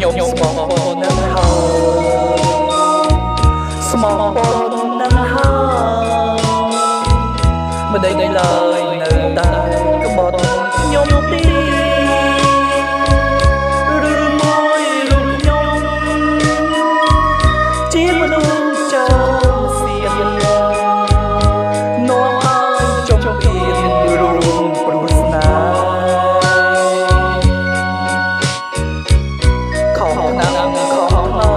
ខ្ញុំស្មោះនឹងហើយស្មោះនឹងហើយមិនដេញឡើយនៅតែក្បត់ខ្ញុំទីឬមួយរូបខ្ញុំជាមនុស្សចាស់សៀននាំឲ្យចុះអៀនរួមព្រោះស្នេហ៍ខំណាស់ខំណោ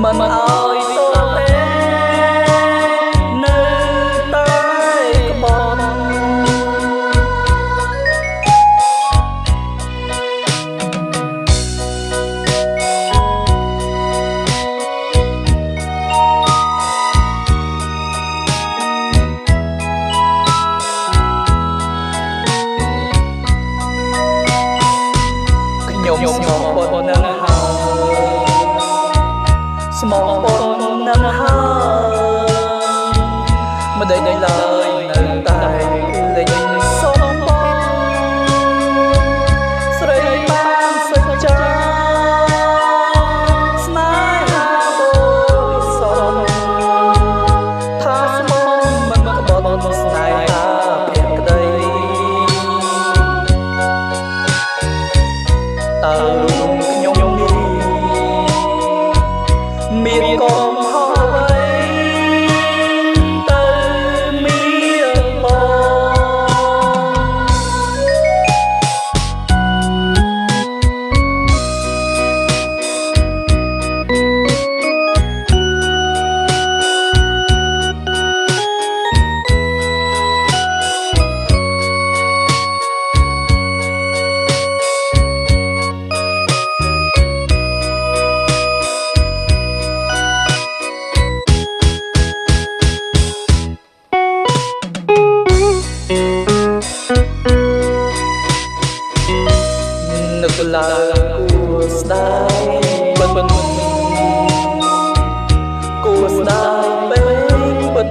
មិនឲ្យតទេនៅតែក្បត់ខ្ញុំស្មោះនឹងហើយស្មោះនឹងហើយមិនដេញឡើយនៅតែលេងសំបងស្រីបានសច្ចាស្នេហាដូចសមថាស្មោះមិនក្បត់ស្នេហាភក្តីតើរូបខ្ញុំនេះមានកុំហោអ្វីទៅមានបងនឹកឡើងគួរស្ដាយបិទគួរស្ដាយពេកបិទ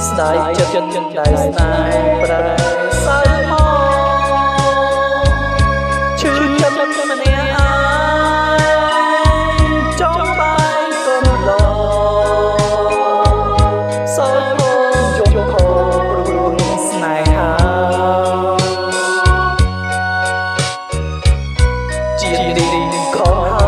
ស្ដាយចិត្តដែលស្នេហ៍ប្រែសើមកឈឺចិត្តម្នាក់ឯងចង់បាយកូនឡសើមកយំខោព្រោះស្នេហាជាទីខំ